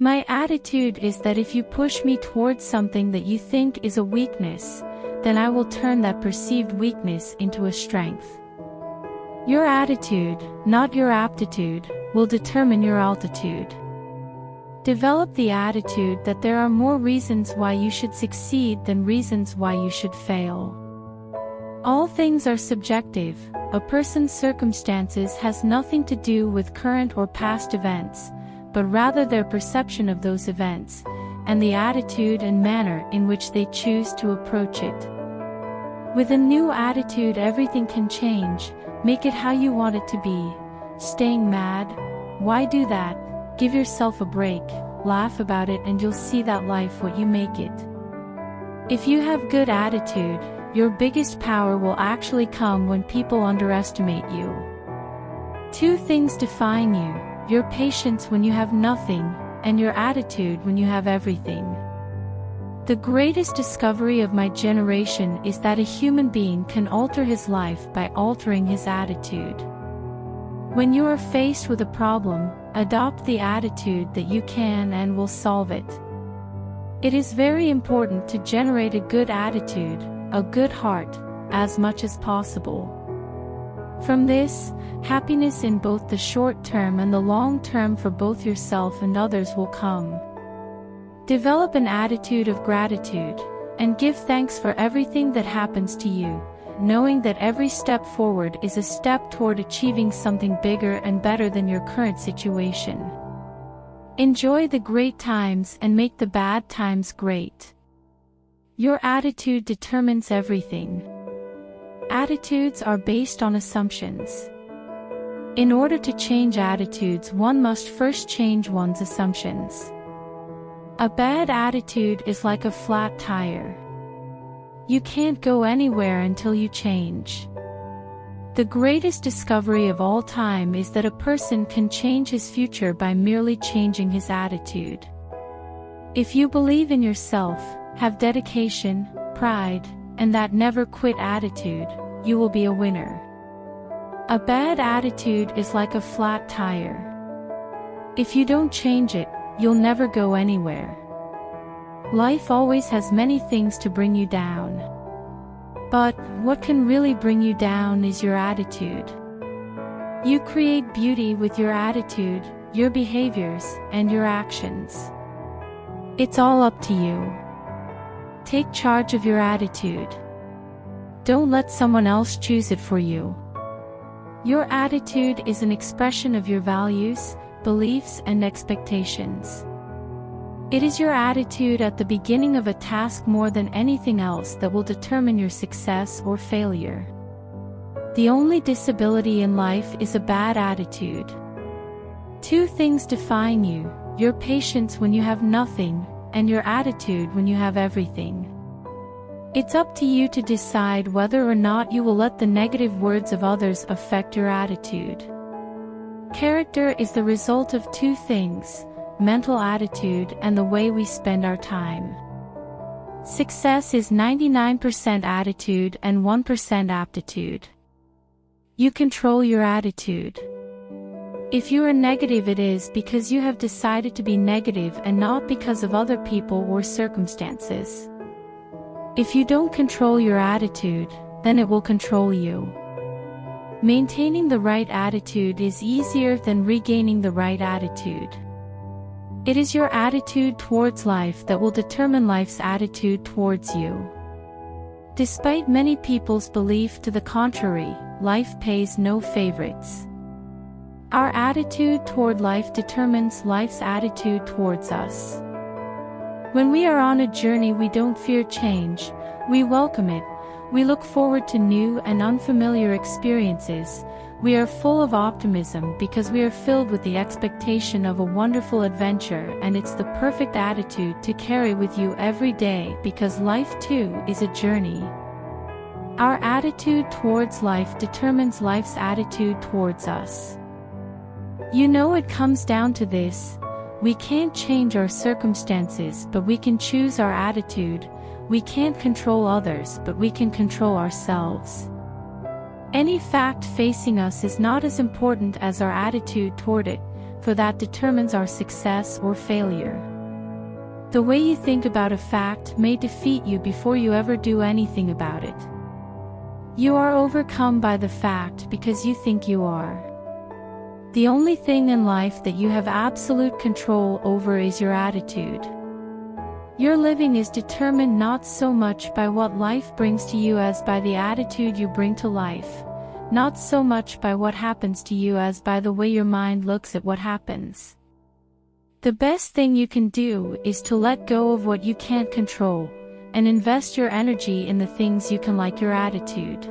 My attitude is that if you push me towards something that you think is a weakness, then I will turn that perceived weakness into a strength. Your attitude, not your aptitude, will determine your altitude. Develop the attitude that there are more reasons why you should succeed than reasons why you should fail. All things are subjective. A person's circumstances has nothing to do with current or past events, but rather their perception of those events, and the attitude and manner in which they choose to approach it. With a new attitude, everything can change. Make it how you want it to be. Staying mad? Why do that? Give yourself a break, laugh about it, and you'll see that life what you make it. If you have good attitude, your biggest power will actually come when people underestimate you. Two things define you: your patience when you have nothing, and your attitude when you have everything. The greatest discovery of my generation is that a human being can alter his life by altering his attitude. When you are faced with a problem, adopt the attitude that you can and will solve it. It is very important to generate a good attitude, a good heart, as much as possible. From this, happiness in both the short term and the long term for both yourself and others will come. Develop an attitude of gratitude, and give thanks for everything that happens to you, knowing that every step forward is a step toward achieving something bigger and better than your current situation. Enjoy the great times and make the bad times great. Your attitude determines everything. Attitudes are based on assumptions. In order to change attitudes, one must first change one's assumptions. A bad attitude is like a flat tire. You can't go anywhere until you change. The greatest discovery of all time is that a person can change his future by merely changing his attitude. If you believe in yourself, have dedication, pride, and that never quit attitude, you will be a winner. A bad attitude is like a flat tire. If you don't change it, you'll never go anywhere. Life always has many things to bring you down. But what can really bring you down is your attitude. You create beauty with your attitude, your behaviors, and your actions. It's all up to you. Take charge of your attitude. Don't let someone else choose it for you. Your attitude is an expression of your values, beliefs, and expectations. It is your attitude at the beginning of a task more than anything else that will determine your success or failure. The only disability in life is a bad attitude. Two things define you: your patience when you have nothing, and your attitude when you have everything. It's up to you to decide whether or not you will let the negative words of others affect your attitude. Character is the result of two things: mental attitude and the way we spend our time. Success is 99% attitude and 1% aptitude. You control your attitude. If you are negative, it is because you have decided to be negative and not because of other people or circumstances. If you don't control your attitude, then it will control you. Maintaining the right attitude is easier than regaining the right attitude. It is your attitude towards life that will determine life's attitude towards you. Despite many people's belief to the contrary, life pays no favorites. Our attitude toward life determines life's attitude towards us. When we are on a journey, we don't fear change, we welcome it. We look forward to new and unfamiliar experiences. We are full of optimism because we are filled with the expectation of a wonderful adventure, and it's the perfect attitude to carry with you every day because life too is a journey. Our attitude towards life determines life's attitude towards us. You know, it comes down to this: we can't change our circumstances, but we can choose our attitude. We can't control others, but we can control ourselves. Any fact facing us is not as important as our attitude toward it. for that determines our success or failure. The way you think about a fact may defeat you before you ever do anything about it. You are overcome by the fact because you think you are. The only thing in life that you have absolute control over is your attitude. Your living is determined not so much by what life brings to you as by the attitude you bring to life, not so much by what happens to you as by the way your mind looks at what happens. The best thing you can do is to let go of what you can't control, and invest your energy in the things you can, like your attitude.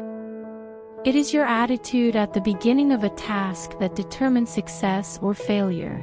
It is your attitude at the beginning of a task that determines success or failure.